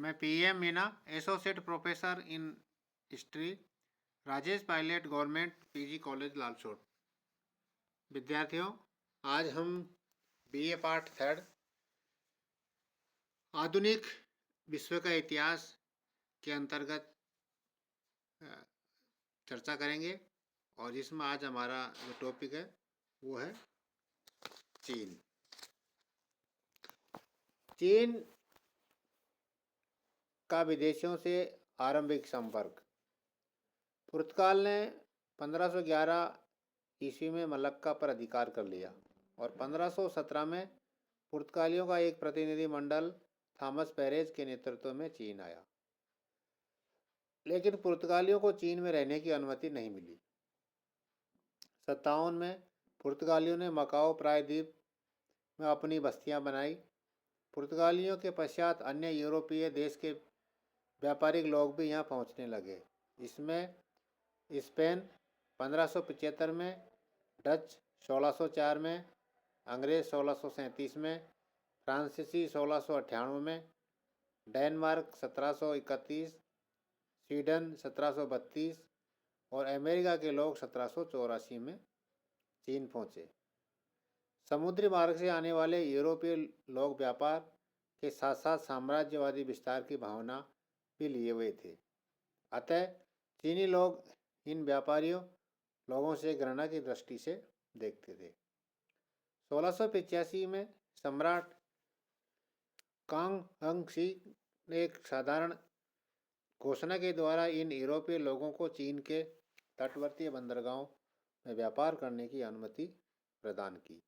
मैं PM Meena, associate professor in history, Rajesh Pilot, government PG college Lalsot. विद्यार्थियों, आज हम बीए पार्ट थर्ड आधुनिक विश्व का इतिहास के अंतर्गत चर्चा करेंगे और जिसमें आज हमारा जो टॉपिक है वो है चीन। चीन का विदेशियों से आरंभिक संपर्क। पुर्तगाल ने 1511 ईस्वी में मलक्का पर अधिकार कर लिया और 1517 में पुर्तगालियों का एक प्रतिनिधि मंडल थॉमस पेरेज के नेतृत्व में चीन आया, लेकिन पुर्तगालियों को चीन में रहने की अनुमति नहीं मिली। 57 में पुर्तगालियों ने मकाओ प्रायद्वीप में अपनी बस्तियां बनाई। पुर्तगालियों के पश्चात अन्य यूरोपीय देश के व्यापारिक लोग भी यहाँ पहुँचने लगे। इसमें स्पेन 1575 में, डच 1604 में, अंग्रेज 1637 में, फ्रांसीसी 1698 में, डेनमार्क 1731, स्वीडन 1732 और अमेरिका के लोग 1784 में चीन पहुँचे। समुद्री मार्ग से आने वाले यूरोपीय लोग व्यापार के साथ साथ साम्राज्यवादी विस्तार की भावना भी लिए हुए थे। अतः चीनी लोग इन व्यापारियों लोगों से घृणा की दृष्टि से देखते थे। 1685 में सम्राट कांग हंग सी ने एक साधारण घोषणा के द्वारा इन यूरोपीय लोगों को चीन के तटवर्ती बंदरगाहों में व्यापार करने की अनुमति प्रदान की,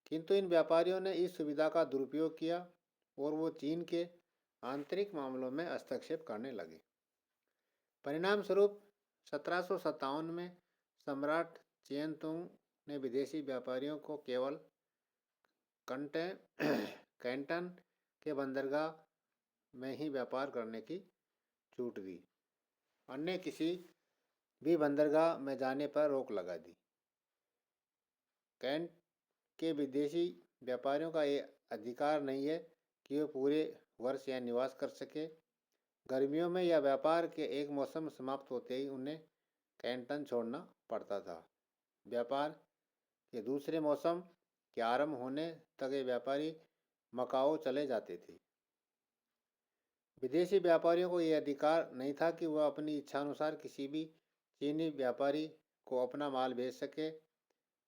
किंतु इन व्यापारियों ने इस सुविधा का दुरुपयोग किया और वो चीन के आंतरिक मामलों में हस्तक्षेप करने लगे। परिणाम स्वरूप 1757 में सम्राट चेनतुंग ने विदेशी व्यापारियों को केवल कैंटन के बंदरगाह में ही व्यापार करने की छूट दी। अन्य किसी भी बंदरगाह में जाने पर रोक लगा दी। कैंट के विदेशी व्यापारियों का ये अधिकार नहीं है कि वे पूरे वर्ष यहाँ निवास कर सके। गर्मियों में या व्यापार के एक मौसम समाप्त होते ही उन्हें कैंटन छोड़ना पड़ता था। व्यापार के दूसरे मौसम के आरंभ होने तक ये व्यापारी मकाओ चले जाते थे। विदेशी व्यापारियों को यह अधिकार नहीं था कि वह अपनी इच्छानुसार किसी भी चीनी व्यापारी को अपना माल बेच सके।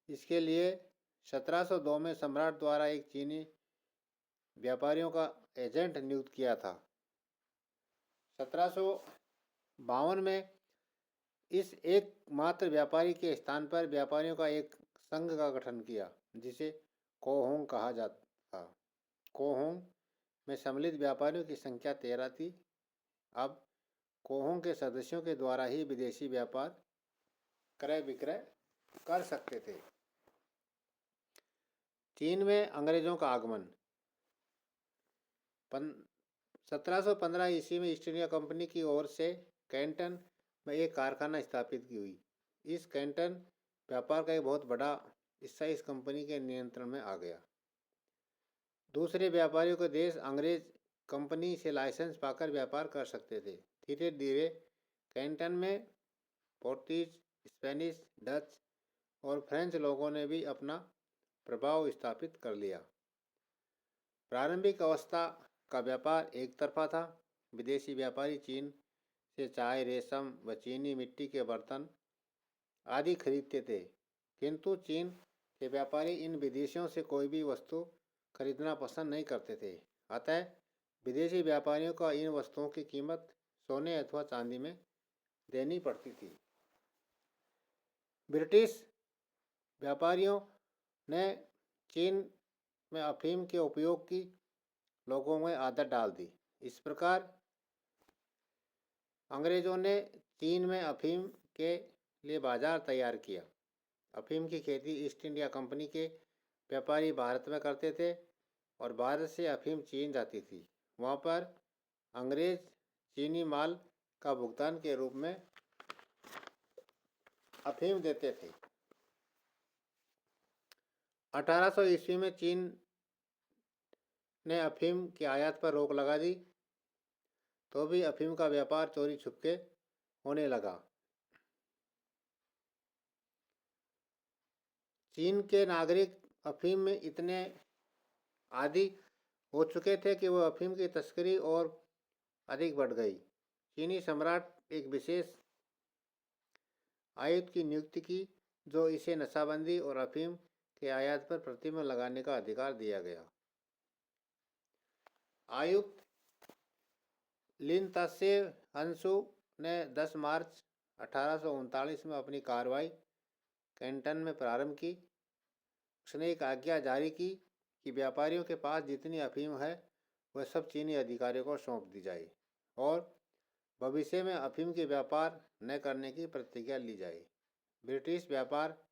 इसके लिए 1702 में सम्राट द्वारा एक चीनी व्यापारियों का एजेंट नियुक्त किया था। 1752 में इस एकमात्र व्यापारी के स्थान पर व्यापारियों का एक संघ का गठन किया जिसे कोहोंग कहा जाता था। कोहोंग में सम्मिलित व्यापारियों की संख्या 13 थी। अब कोहोंग के सदस्यों के द्वारा ही विदेशी व्यापार क्रय विक्रय कर सकते थे। चीन में अंग्रेजों का आगमन। 1715 ईस्वी में ईस्ट इंडिया कंपनी की ओर से कैंटन में एक कारखाना स्थापित की हुई। इस कैंटन व्यापार का एक बहुत बड़ा हिस्सा इस कंपनी के नियंत्रण में आ गया। दूसरे व्यापारियों के देश अंग्रेज कंपनी से लाइसेंस पाकर व्यापार कर सकते थे। धीरे धीरे कैंटन में पोर्तुगीज, स्पेनिश, डच और फ्रेंच लोगों ने भी अपना प्रभाव स्थापित कर लिया। प्रारंभिक अवस्था का व्यापार एक तरफा था। विदेशी व्यापारी चीन से चाय, रेशम व चीनी मिट्टी के बर्तन आदि खरीदते थे, किंतु चीन के व्यापारी इन विदेशियों से कोई भी वस्तु खरीदना पसंद नहीं करते थे। अतः विदेशी व्यापारियों को इन वस्तुओं की कीमत सोने अथवा चांदी में देनी पड़ती थी। ब्रिटिश व्यापारियों ने चीन में अफीम के उपयोग की लोगों में आदत डाल दी। इस प्रकार अंग्रेजों ने चीन में अफीम के लिए बाजार तैयार किया। अफीम की खेती ईस्ट इंडिया कंपनी के व्यापारी भारत में करते थे और भारत से अफीम चीन जाती थी। वहाँ पर अंग्रेज चीनी माल का भुगतान के रूप में अफीम देते थे। 1800 ईस्वी में चीन ने अफीम की आयात पर रोक लगा दी। तो भी अफीम का व्यापार चोरी छुपके होने लगा। चीन के नागरिक अफीम में इतने आदी हो चुके थे कि वह अफीम की तस्करी और अधिक बढ़ गई। चीनी सम्राट एक विशेष आयुक्त की नियुक्ति की जो इसे नशाबंदी और अफीम के आयात पर प्रतिबंध लगाने का अधिकार दिया गया। आयुक्त लिन तसे हंसू ने 10 मार्च 1839 में अपनी कार्रवाई कैंटन में प्रारंभ की। उसने एक आज्ञा जारी की कि व्यापारियों के पास जितनी अफीम है वह सब चीनी अधिकारियों को सौंप दी जाए और भविष्य में अफीम के व्यापार न करने की प्रतिज्ञा ली जाए। ब्रिटिश व्यापार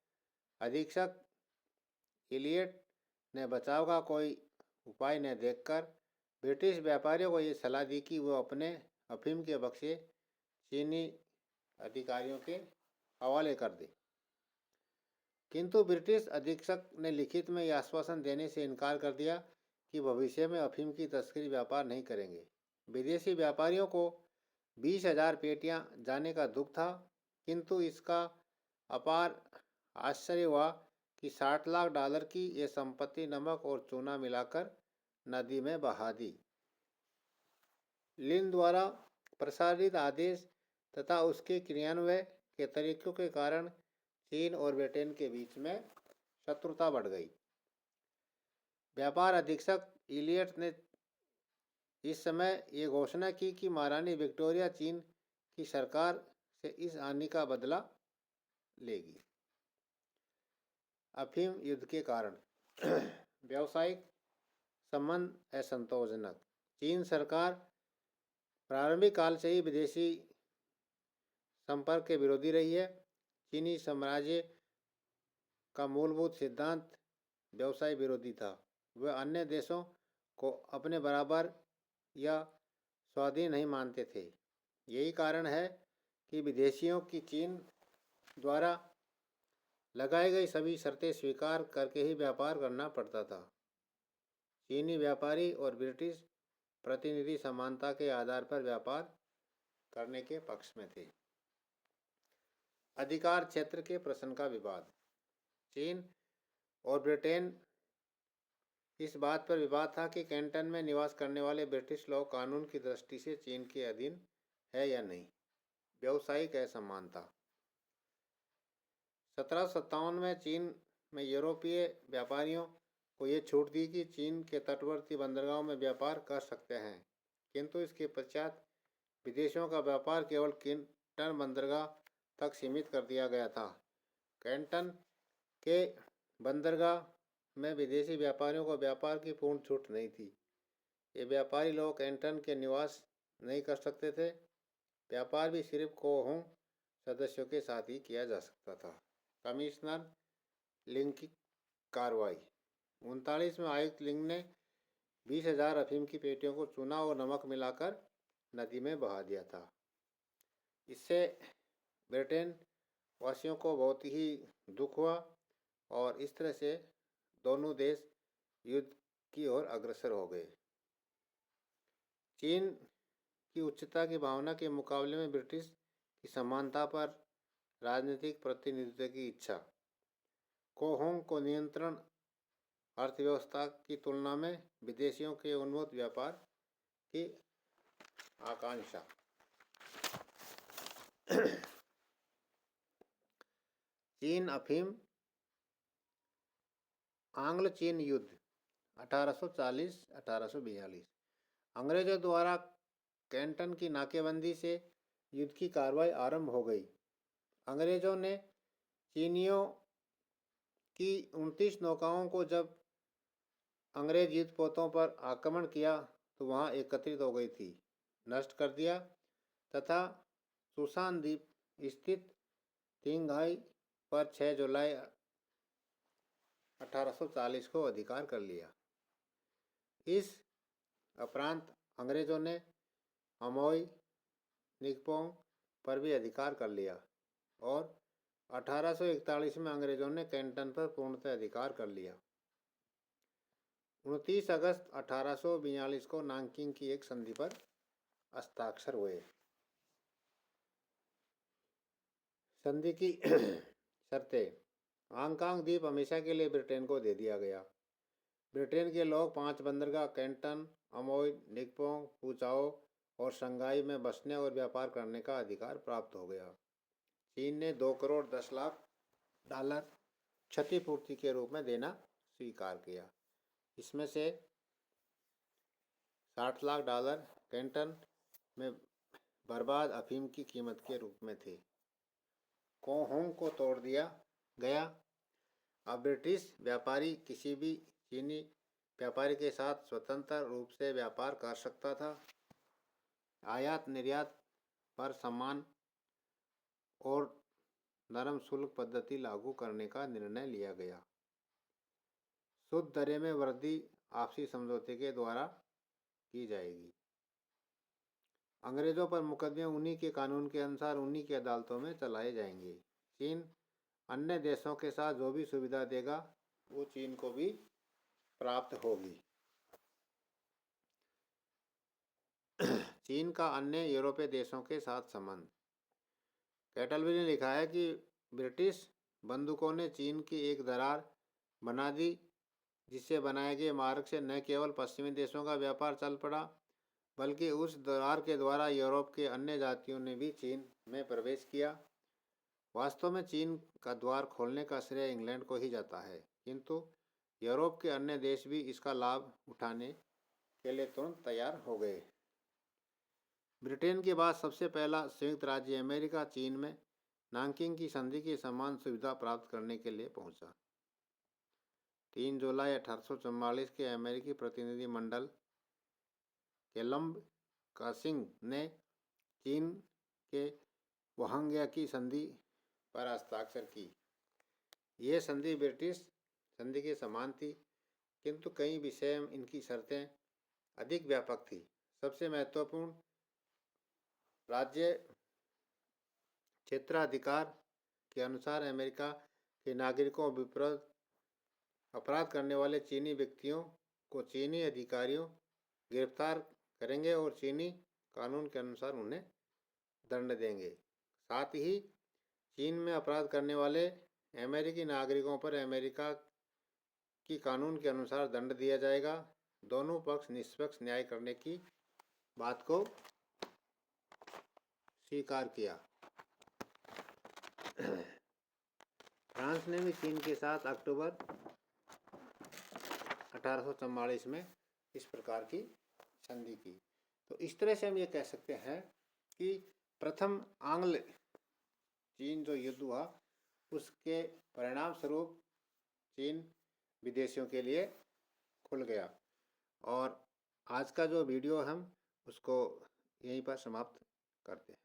अधीक्षक इलियट ने बचाव का कोई उपाय न देखकर ब्रिटिश व्यापारियों को ये सलाह दी कि वो अपने अफीम के बक्से चीनी अधिकारियों के हवाले कर दे, किंतु ब्रिटिश अधीक्षक ने लिखित में यह आश्वासन देने से इनकार कर दिया कि भविष्य में अफीम की तस्करी व्यापार नहीं करेंगे। विदेशी व्यापारियों को 20,000 पेटियां जाने का दुख था, किंतु इसका अपार आश्चर्य हुआ कि $60 लाख की यह संपत्ति नमक और चूना मिलाकर नदी में बहा दी। लिन द्वारा प्रसारित आदेश तथा उसके क्रियान्वयन के तरीकों के कारण चीन और ब्रिटेन के बीच में शत्रुता बढ़ गई। व्यापार अधीक्षक इलियट ने इस समय ये घोषणा की कि महारानी विक्टोरिया चीन की सरकार से इस हानि का बदला लेगी। अफीम युद्ध के कारण व्यावसायिक संबंध असंतोषजनक। चीन सरकार प्रारंभिक काल से ही विदेशी संपर्क के विरोधी रही है। चीनी साम्राज्य का मूलभूत सिद्धांत व्यवसाय विरोधी था। वह अन्य देशों को अपने बराबर या स्वाधीन नहीं मानते थे। यही कारण है कि विदेशियों की चीन द्वारा लगाई गई सभी शर्तें स्वीकार करके ही व्यापार करना पड़ता था। चीनी व्यापारी और ब्रिटिश प्रतिनिधि समानता के आधार पर व्यापार करने के पक्ष में थे। अधिकार क्षेत्र के प्रश्न का विवाद। चीन और ब्रिटेन इस बात पर विवाद था कि कैंटन में निवास करने वाले ब्रिटिश लोग कानून की दृष्टि से चीन के अधीन है या नहीं। व्यावसायिक असमानता। 1757 में चीन में यूरोपीय व्यापारियों को ये छूट दी कि चीन के तटवर्ती बंदरगाहों में व्यापार कर सकते हैं, किंतु इसके पश्चात विदेशियों का व्यापार केवल कैंटन बंदरगाह तक सीमित कर दिया गया था। कैंटन के बंदरगाह में विदेशी व्यापारियों को व्यापार की पूर्ण छूट नहीं थी। ये व्यापारी लोग कैंटन के निवास नहीं कर सकते थे। व्यापार भी सिर्फ कोहोंग सदस्यों के साथ ही किया जा सकता था। कमिश्नर लिंग की कार्रवाई। 39 में आयुक्त लिंग ने 20,000 अफीम की पेटियों को चूना और नमक मिलाकर नदी में बहा दिया था। इससे ब्रिटेन वासियों को बहुत ही दुख हुआ और इस तरह से दोनों देश युद्ध की ओर अग्रसर हो गए। चीन की उच्चता की भावना के मुकाबले में ब्रिटिश की समानता पर राजनीतिक प्रतिनिधित्व की इच्छा, कोहोंग को नियंत्रण, अर्थव्यवस्था की तुलना में विदेशियों के उन्मत्त व्यापार की आकांक्षा। चीन अफीम। आंग्ल चीन युद्ध 1840-1842। अंग्रेजों द्वारा कैंटन की नाकेबंदी से युद्ध की कार्रवाई आरंभ हो गई। अंग्रेजों ने चीनियों की 29 नौकाओं को जब अंग्रेज युद्धपोतों पर आक्रमण किया तो वहां एकत्रित हो गई थी, नष्ट कर दिया तथा सुसान द्वीप स्थित तिंगहाई पर 6 जुलाई 1840 को अधिकार कर लिया। इस उपरांत अंग्रेजों ने अमोई निकपोंग पर भी अधिकार कर लिया और 1841 में अंग्रेजों ने कैंटन पर पूर्णतः अधिकार कर लिया। 29 अगस्त 1842 को नानकिंग की एक संधि पर हस्ताक्षर हुए। संधि की शर्तें। हांगकांग द्वीप हमेशा के लिए ब्रिटेन को दे दिया गया। ब्रिटेन के लोग 5 बंदरगाह कैंटन, अमोई, निप्पोंग, फुचाओ और शंघाई में बसने और व्यापार करने का अधिकार प्राप्त हो गया। चीन ने 2 करोड़ 10 लाख डॉलर क्षतिपूर्ति के रूप में देना स्वीकार किया। इसमें से 60 लाख डॉलर कैंटन में बर्बाद अफीम की कीमत के रूप में थे। कोहोंग को तोड़ दिया गया। अब ब्रिटिश व्यापारी किसी भी चीनी व्यापारी के साथ स्वतंत्र रूप से व्यापार कर सकता था। आयात निर्यात पर समान और नरम शुल्क पद्धति लागू करने का निर्णय लिया गया। शुद्ध दरें में वृद्धि आपसी समझौते के द्वारा की जाएगी। अंग्रेजों पर मुकदमे उन्हीं के कानून के अनुसार उन्हीं की अदालतों में चलाए जाएंगे। चीन अन्य देशों के साथ जो भी सुविधा देगा वो चीन को भी प्राप्त होगी। चीन का अन्य यूरोपीय देशों के साथ संबंध। कैटलवी ने लिखा है कि ब्रिटिश बंदूकों ने चीन की एक दरार बना दी, जिससे बनाए गए मार्ग से न केवल पश्चिमी देशों का व्यापार चल पड़ा, बल्कि उस दरार के द्वारा यूरोप के अन्य जातियों ने भी चीन में प्रवेश किया। वास्तव में चीन का द्वार खोलने का श्रेय इंग्लैंड को ही जाता है, किंतु यूरोप के अन्य देश भी इसका लाभ उठाने के लिए तुरंत तैयार हो गए। ब्रिटेन के बाद सबसे पहला संयुक्त राज्य अमेरिका चीन में नानकिंग की संधि की समान सुविधा प्राप्त करने के लिए पहुंचा। 3 जुलाई 1844 के अमेरिकी प्रतिनिधिमंडल कोलंब कासिंग ने चीन के वहांग्या की संधि पर हस्ताक्षर की। यह संधि ब्रिटिश संधि के समान थी, किंतु कई विषय में इनकी शर्तें अधिक व्यापक थी। सबसे महत्वपूर्ण राज्य क्षेत्राधिकार के अनुसार अमेरिका के नागरिकों विरुद्ध अपराध करने वाले चीनी व्यक्तियों को चीनी अधिकारियों गिरफ्तार करेंगे और चीनी कानून के अनुसार उन्हें दंड देंगे। साथ ही चीन में अपराध करने वाले अमेरिकी नागरिकों पर अमेरिका की कानून के अनुसार दंड दिया जाएगा। दोनों पक्ष निष्पक्ष न्याय करने की बात को स्वीकार किया। फ्रांस ने भी चीन के साथ अक्टूबर 1844 में इस प्रकार की संधि की। तो इस तरह से हम ये कह सकते हैं कि प्रथम आंग्ल चीन जो युद्ध हुआ उसके परिणाम स्वरूप चीन विदेशियों के लिए खुल गया। और आज का जो वीडियो हम उसको यहीं पर समाप्त करते हैं।